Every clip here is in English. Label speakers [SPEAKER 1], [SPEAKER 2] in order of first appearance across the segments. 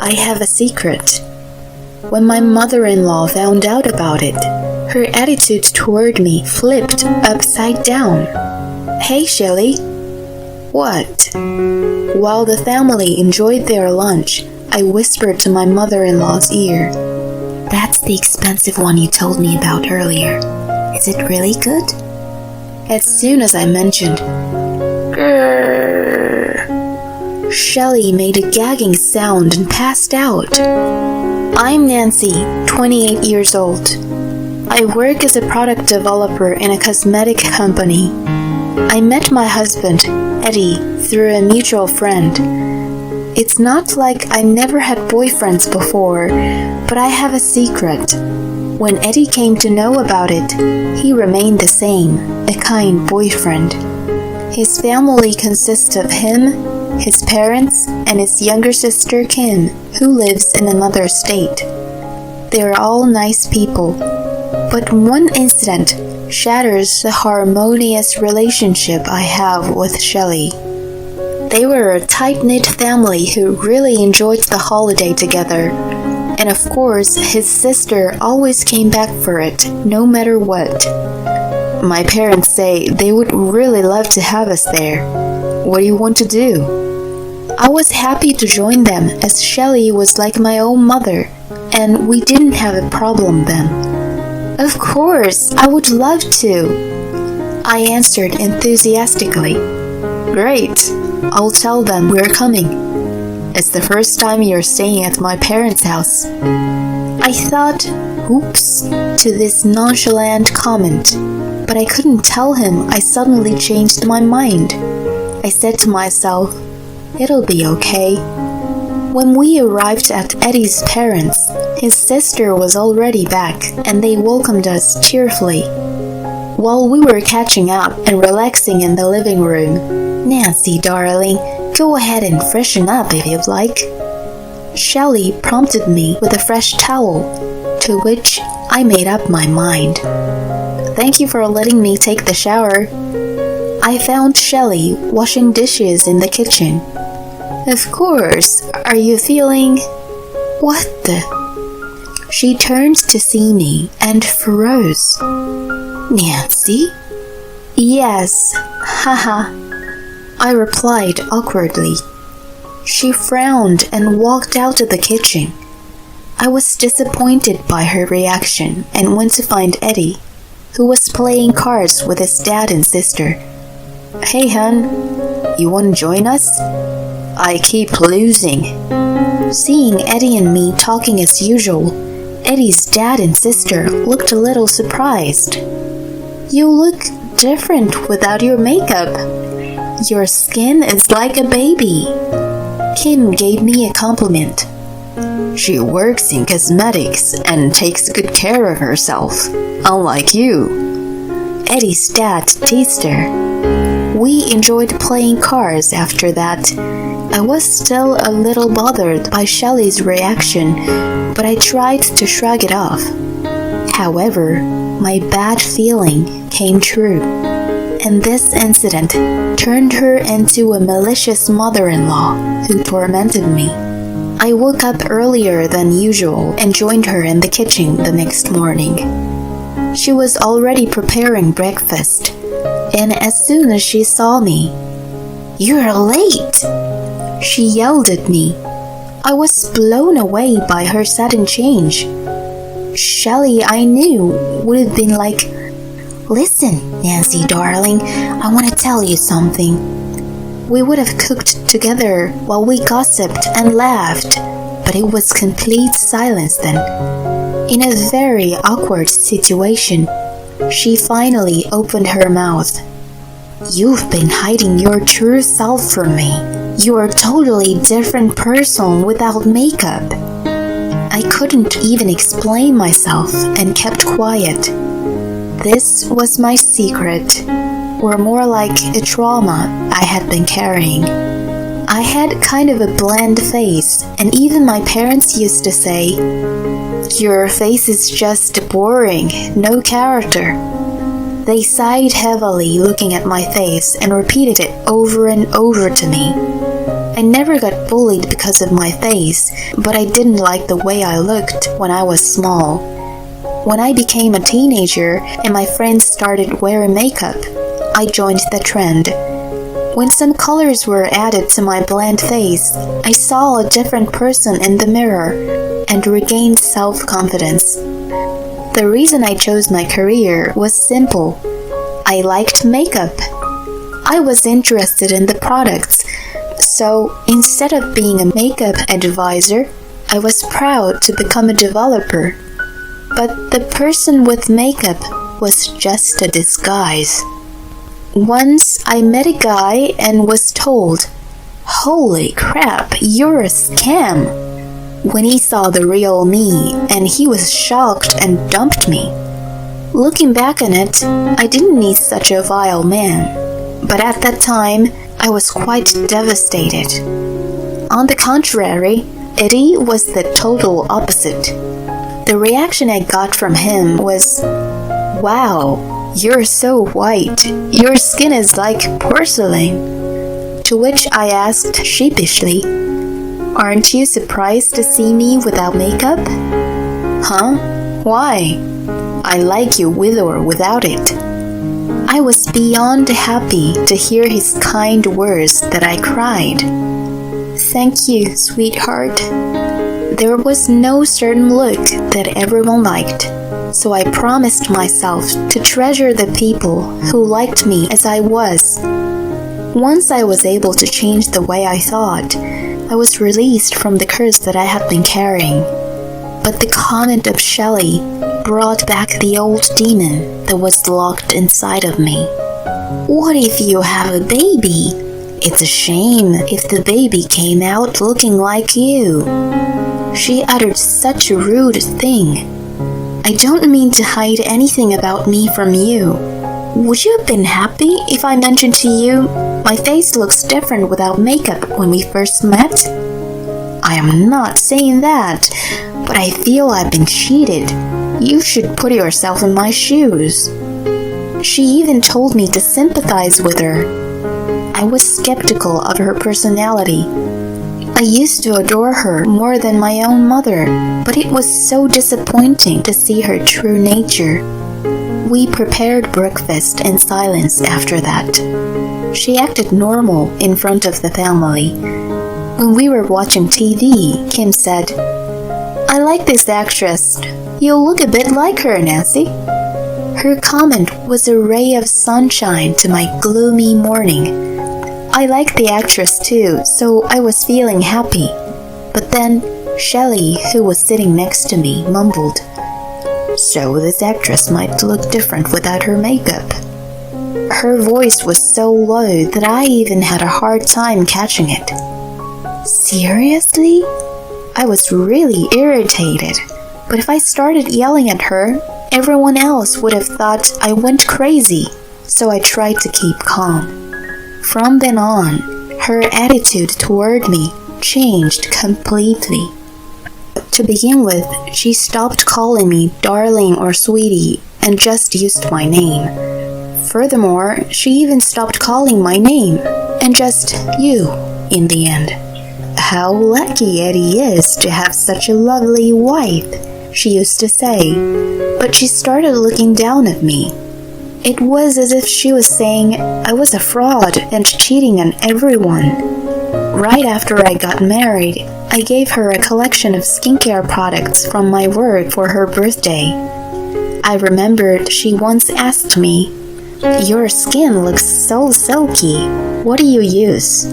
[SPEAKER 1] I have a secret. When my mother-in-law found out about it, her attitude toward me flipped upside down. Hey, Shelley. What? While the family enjoyed their lunch, I whispered to my mother-in-law's ear. That's the expensive one you told me about earlier. Is it really good? As soon as I mentioned, grrr, Shelley made a gagging sound and passed out. I'm Nancy, 28 years old. I work as a product developer in a cosmetic company. I met my husband, Eddie, through a mutual friend. It's not like I never had boyfriends before, but I have a secret. When Eddie came to know about it, he remained the same, a kind boyfriend. His family consists of him, his parents, and his younger sister Kim, who lives in another state. They're all nice people, but one incident shatters the harmonious relationship I have with Shelley. They were a tight-knit family who really enjoyed the holiday together, and of course, his sister always came back for it, no matter what. My parents say they would really love to have us there. What do you want to do? I was happy to join them as Shelley was like my own mother, and we didn't have a problem then. Of course, I would love to, I answered enthusiastically. Great, I'll tell them we're coming. It's the first time you're staying at my parents' house. I thought, oops, to this nonchalant comment, but I couldn't tell him I suddenly changed my mind. I said to myself, it'll be okay. When we arrived at Eddie's parents', his sister was already back and they welcomed us cheerfully. While we were catching up and relaxing in the living room, Nancy, darling, go ahead and freshen up if you'd like. Shelley prompted me with a fresh towel, to which I made up my mind. Thank you for letting me take the shower. I found Shelley washing dishes in the kitchen. Of course, are you feeling... What the... She turned to see me and froze. Nancy? Yes, haha, I replied awkwardly. She frowned and walked out of the kitchen. I was disappointed by her reaction and went to find Eddie, who was playing cards with his dad and sister. Hey, hun, you want to join us? I keep losing. Seeing Eddie and me talking as usual, Eddie's dad and sister looked a little surprised. You look different without your makeup. Your skin is like a baby. Kim gave me a compliment. She works in cosmetics and takes good care of herself, unlike you. Eddie's dad teased her. We enjoyed playing cards after that. I was still a little bothered by Shelley's reaction, but I tried to shrug it off. However, my bad feeling came true, and this incident turned her into a malicious mother-in-law who tormented me. I woke up earlier than usual and joined her in the kitchen the next morning. She was already preparing breakfast, and as soon as she saw me, "You're late!" she yelled at me. I was blown away by her sudden change. Shelley, I knew, would have been like, "Listen, Nancy, darling, I want to tell you something." We would have cooked together while we gossiped and laughed, but it was complete silence then. In a very awkward situation, she finally opened her mouth. "You've been hiding your true self from me. You're a totally different person without makeup." I couldn't even explain myself and kept quiet. This was my secret, or more like a trauma I had been carrying. I had kind of a bland face, and even my parents used to say, "Your face is just boring, no character." They sighed heavily looking at my face and repeated it over and over to me. I never got bullied because of my face, but I didn't like the way I looked when I was small. When I became a teenager and my friends started wearing makeup, I joined the trend. When some colors were added to my bland face, I saw a different person in the mirror and regained self-confidence. The reason I chose my career was simple. I liked makeup. I was interested in the products, so instead of being a makeup advisor, I was proud to become a developer. But the person with makeup was just a disguise. Once I met a guy and was told, "Holy crap, you're a scam," when he saw the real me, and he was shocked and dumped me. Looking back on it, I didn't need such a vile man, but at that time, I was quite devastated. On the contrary, Eddie was the total opposite. The reaction I got from him was, "Wow, you're so white. Your skin is like porcelain." To which I asked sheepishly, "Aren't you surprised to see me without makeup?" "Huh? Why?" "I like you with or without it." I was beyond happy to hear his kind words that I cried. "Thank you, sweetheart." There was no certain look that everyone liked, so I promised myself to treasure the people who liked me as I was. Once I was able to change the way I thought, I was released from the curse that I had been carrying. But the comment of Shelley brought back the old demon that was locked inside of me. "What if you have a baby? It's a shame if the baby came out looking like you." She uttered such a rude thing. "I don't mean to hide anything about me from you. Would you have been happy if I mentioned to you, my face looks different without makeup when we first met?" "I am not saying that, but I feel I've been cheated. You should put yourself in my shoes." She even told me to sympathize with her. I was skeptical of her personality. I used to adore her more than my own mother, but it was so disappointing to see her true nature. We prepared breakfast in silence after that. She acted normal in front of the family. When we were watching TV, Kim said, "I like this actress. You look a bit like her, Nancy." Her comment was a ray of sunshine to my gloomy morning. I liked the actress too, so I was feeling happy. But then, Shelley, who was sitting next to me, mumbled, "So this actress might look different without her makeup." Her voice was so low that I even had a hard time catching it. Seriously? I was really irritated. But if I started yelling at her, everyone else would have thought I went crazy, so I tried to keep calm. From then on, her attitude toward me changed completely. To begin with, she stopped calling me darling or sweetie and just used my name. Furthermore, she even stopped calling my name and just you in the end. "How lucky Eddie is to have such a lovely wife," she used to say. But she started looking down at me. It was as if she was saying I was a fraud and cheating on everyone. Right after I got married, I gave her a collection of skincare products from my work for her birthday. I remembered she once asked me, "Your skin looks so silky. What do you use?"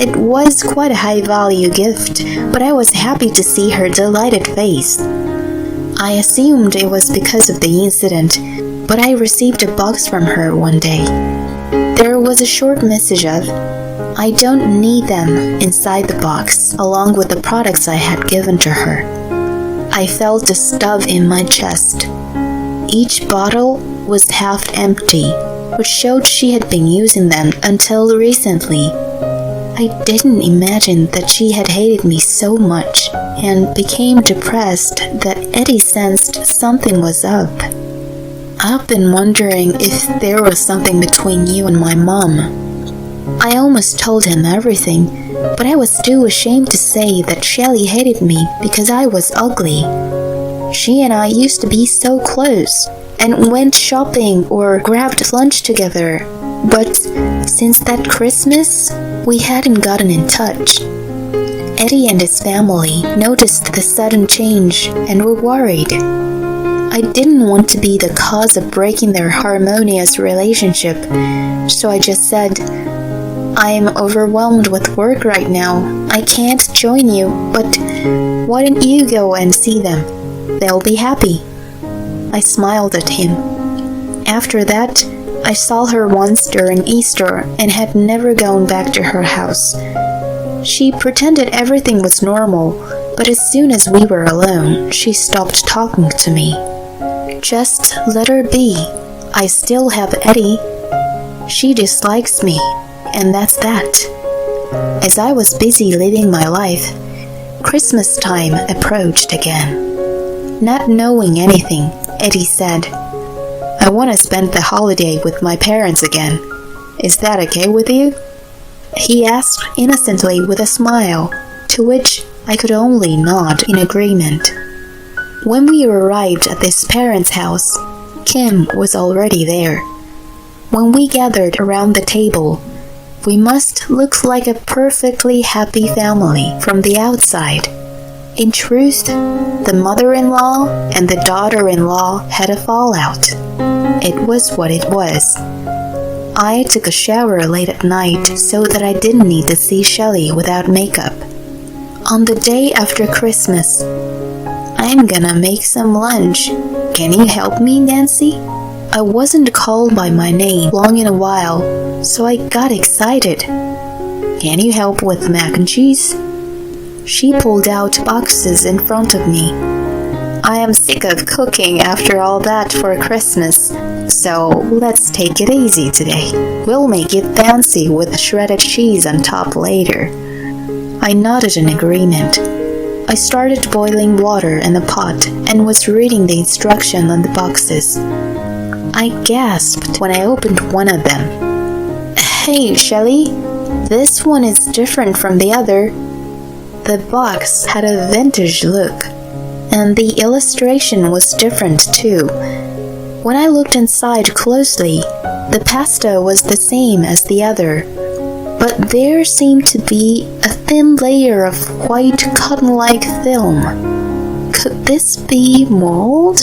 [SPEAKER 1] It was quite a high-value gift, but I was happy to see her delighted face. I assumed it was because of the incident, but I received a box from her one day. There was a short message of, "I don't need them," inside the box, along with the products I had given to her. I felt a stub in my chest. Each bottle was half empty, which showed she had been using them until recently. I didn't imagine that she had hated me so much and became depressed that Eddie sensed something was up. "I've been wondering if there was something between you and my mom." I almost told him everything, but I was too ashamed to say that Shelley hated me because I was ugly. She and I used to be so close and went shopping or grabbed lunch together, but since that Christmas, we hadn't gotten in touch. Eddie and his family noticed the sudden change and were worried. I didn't want to be the cause of breaking their harmonious relationship, so I just said, "I'm overwhelmed with work right now. I can't join you, but why don't you go and see them? They'll be happy." I smiled at him. After that, I saw her once during Easter and had never gone back to her house. She pretended everything was normal, but as soon as we were alone, she stopped talking to me. Just let her be. I still have Eddie. She dislikes me, and that's that. As I was busy living my life, Christmas time approached again. Not knowing anything, Eddie said, "I want to spend the holiday with my parents again. Is that okay with you?" He asked innocently with a smile, to which I could only nod in agreement. When we arrived at his parents' house, Kim was already there. When we gathered around the table, we must look like a perfectly happy family from the outside. In truth, the mother-in-law and the daughter-in-law had a fallout. It was what it was. I took a shower late at night so that I didn't need to see Shelley without makeup. On the day after Christmas, "I'm gonna make some lunch. Can you help me, Nancy?" I wasn't called by my name long in a while, so I got excited. "Can you help with mac and cheese?" She pulled out boxes in front of me. "I am sick of cooking after all that for Christmas, so let's take it easy today. We'll make it fancy with shredded cheese on top later." I nodded in agreement. I started boiling water in the pot and was reading the instruction on the boxes. I gasped when I opened one of them. "Hey, Shelley, this one is different from the other." The box had a vintage look, and the illustration was different too. When I looked inside closely, the pasta was the same as the other, but there seemed to be a thin layer of white cotton-like film. Could this be mold?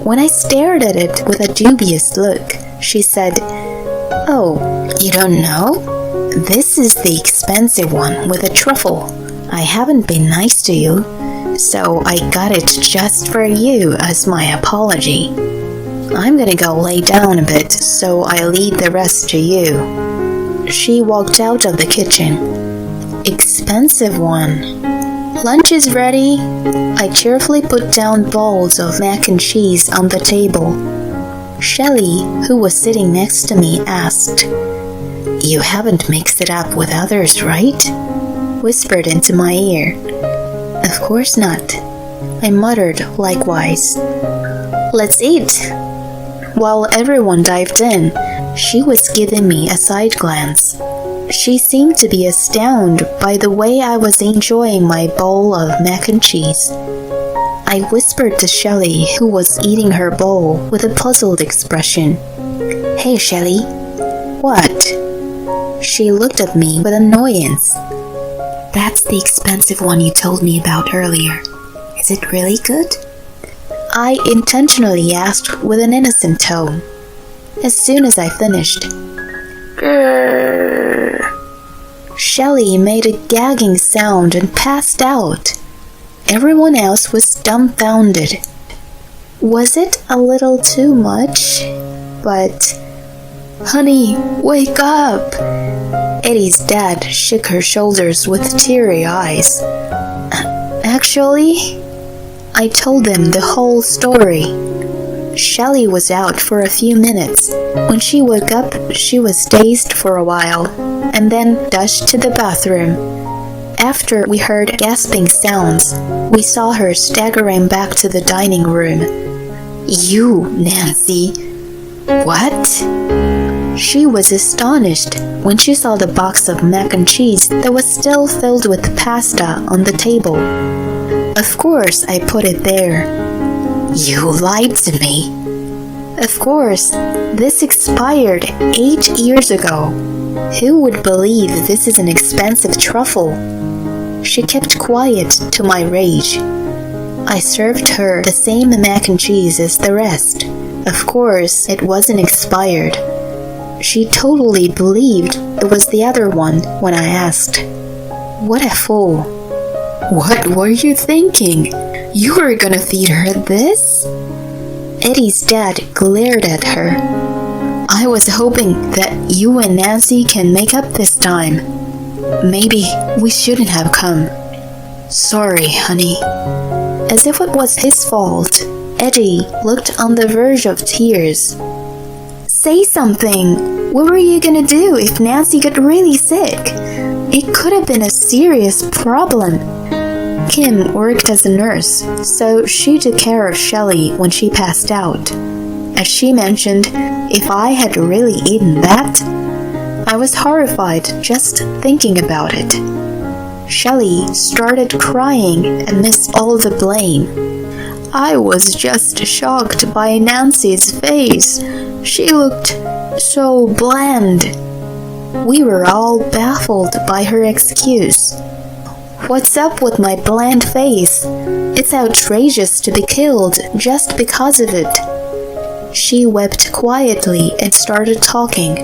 [SPEAKER 1] When I stared at it with a dubious look, she said, "Oh, you don't know? This is the expensive one with a truffle. I haven't been nice to you, so I got it just for you as my apology. I'm gonna go lay down a bit, so I'll leave the rest to you." She walked out of the kitchen. "Expensive one. Lunch is ready." I cheerfully put down bowls of mac and cheese on the table. Shelley, who was sitting next to me, asked, "You haven't mixed it up with others, right?" Whispered into my ear. "Of course not," I muttered likewise. "Let's eat." While everyone dived in, she was giving me a side glance. She seemed to be astounded by the way I was enjoying my bowl of mac and cheese. I whispered to Shelley, who was eating her bowl with a puzzled expression, "Hey, Shelley." "What?" She looked at me with annoyance. "That's the expensive one you told me about earlier. Is it really good?" I intentionally asked with an innocent tone. As soon as I finished, "Grrr." Shelley made a gagging sound and passed out. Everyone else was dumbfounded. Was it a little too much? But, "Honey, wake up!" Eddie's dad shook her shoulders with teary eyes. "Actually," I told them the whole story. Shelley was out for a few minutes. When she woke up, she was dazed for a while, and then dashed to the bathroom. After we heard gasping sounds, we saw her staggering back to the dining room. "You, Nancy." "What?" She was astonished when she saw the box of mac and cheese that was still filled with pasta on the table. Of course, I put it there. You lied to me. Of course, this expired 8 years ago. Who would believe this is an expensive truffle? She kept quiet to my rage. I served her the same mac and cheese as the rest. Of course, it wasn't expired. She totally believed it was the other one when I asked. What a fool. What were you thinking? You were gonna feed her this? Eddie's dad glared at her. I was hoping that you and Nancy can make up this time. Maybe we shouldn't have come. Sorry, honey. As if it was his fault, Eddie looked on the verge of tears. Say something. What were you gonna do if Nancy got really sick? It could have been a serious problem. Kim worked as a nurse, so she took care of Shelley when she passed out. As she mentioned, if I had really eaten that, I was horrified just thinking about it. Shelley started crying amidst all the blame. I was just shocked by Nancy's face. She looked so bland. We were all baffled by her excuse. What's up with my bland face? It's outrageous to be killed just because of it. She wept quietly and started talking.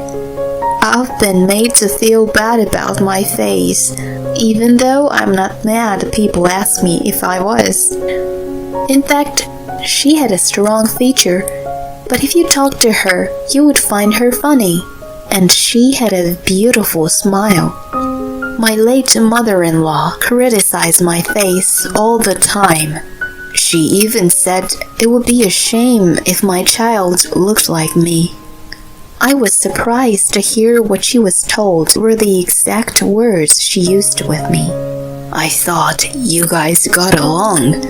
[SPEAKER 1] I've been made to feel bad about my face, even though I'm not mad people ask me if I was. In fact, she had a strong feature, but if you talked to her, you would find her funny, and she had a beautiful smile. My late mother-in-law criticized my face all the time. She even said it would be a shame if my child looked like me. I was surprised to hear what she was told were the exact words she used with me. I thought you guys got along.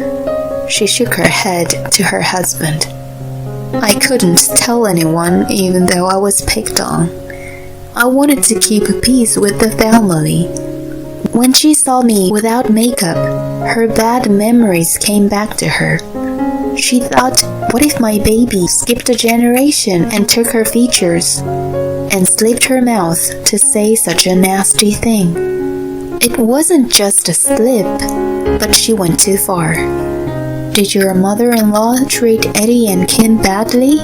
[SPEAKER 1] She shook her head to her husband. I couldn't tell anyone even though I was picked on. I wanted to keep peace with the family. When she saw me without makeup, her bad memories came back to her. She thought, what if my baby skipped a generation and took her features, and slipped her mouth to say such a nasty thing. It wasn't just a slip, but she went too far. Did your mother-in-law treat Eddie and Kim badly?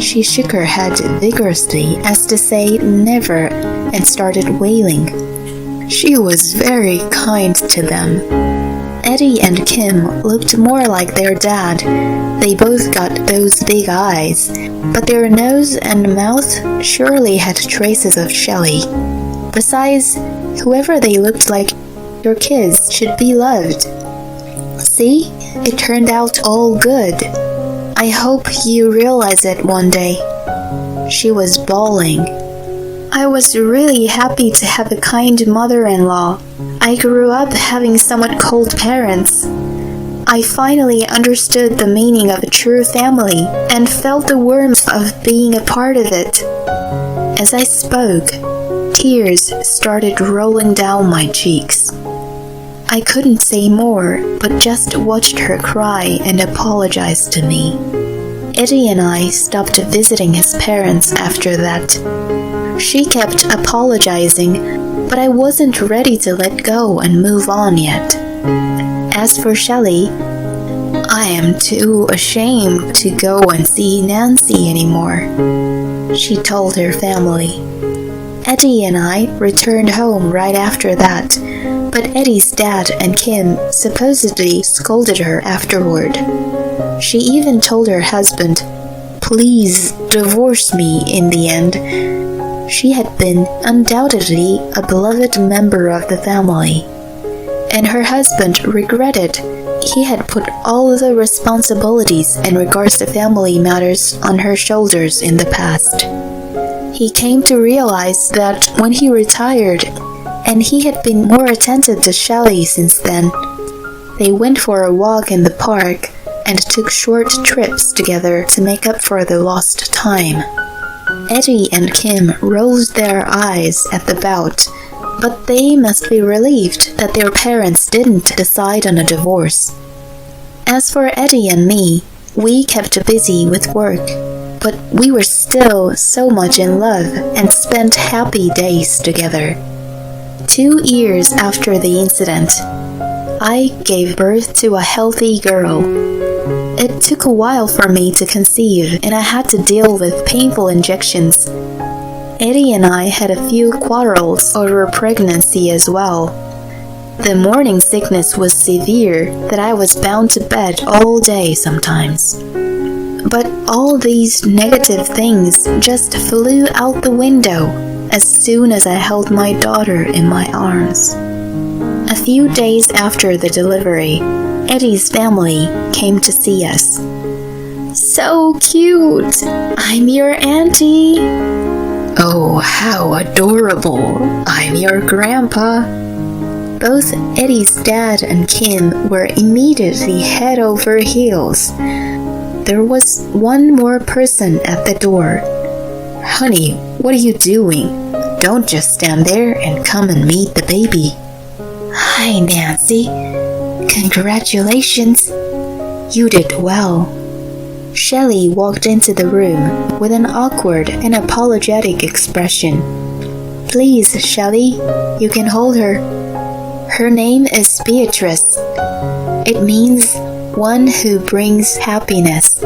[SPEAKER 1] She shook her head vigorously as to say never and started wailing. She was very kind to them. Eddie and Kim looked more like their dad. They both got those big eyes, but their nose and mouth surely had traces of Shelley. Besides, whoever they looked like, your kids should be loved. See, it turned out all good. I hope you realize it one day. She was bawling. I was really happy to have a kind mother-in-law. I grew up having somewhat cold parents. I finally understood the meaning of a true family and felt the warmth of being a part of it. As I spoke, tears started rolling down my cheeks. I couldn't say more, but just watched her cry and apologize to me. Eddie and I stopped visiting his parents after that. She kept apologizing, but I wasn't ready to let go and move on yet. As for Shelley, I am too ashamed to go and see Nancy anymore, she told her family. Eddie and I returned home right after that, but Eddie's dad and Kim supposedly scolded her afterward. She even told her husband, "Please divorce me," in the end. She had been undoubtedly a beloved member of the family, and her husband regretted he had put all the responsibilities in regards to family matters on her shoulders in the past. He came to realize that when he retired, and he had been more attentive to Shelley since then. They went for a walk in the park and took short trips together to make up for the lost time. Eddie and Kim rolled their eyes at the bout, but they must be relieved that their parents didn't decide on a divorce. As for Eddie and me, we kept busy with work, but we were still so much in love and spent happy days together. 2 years after the incident, I gave birth to a healthy girl. It took a while for me to conceive, and I had to deal with painful injections. Eddie and I had a few quarrels over pregnancy as well. The morning sickness was severe that I was bound to bed all day sometimes. But all these negative things just flew out the window as soon as I held my daughter in my arms. A few days after the delivery, Eddie's family came to see us. "So cute! I'm your auntie." "Oh, how adorable! I'm your grandpa." Both Eddie's dad and Kim were immediately head over heels. There was one more person at the door. "Honey, what are you doing? Don't just stand there and come and meet the baby." "Hi, Nancy. Congratulations. You did well." Shelley walked into the room with an awkward and apologetic expression. "Please, Shelley, you can hold her. Her name is Beatrice. It means one who brings happiness.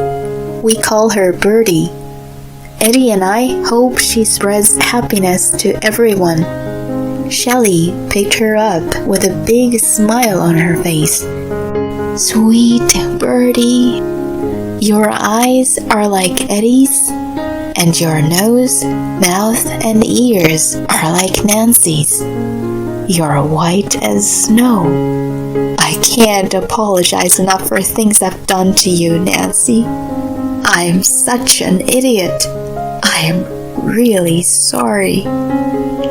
[SPEAKER 1] We call her Birdie. Eddie and I hope she spreads happiness to everyone." Shelley picked her up with a big smile on her face. "Sweet Birdie, your eyes are like Eddie's, and your nose, mouth, and ears are like Nancy's. You're white as snow. I can't apologize enough for things I've done to you, Nancy. I'm such an idiot. I'm really sorry."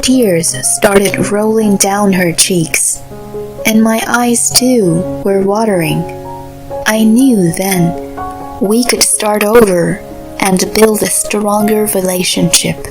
[SPEAKER 1] Tears started rolling down her cheeks, and my eyes too were watering. I knew then we could start over and build a stronger relationship.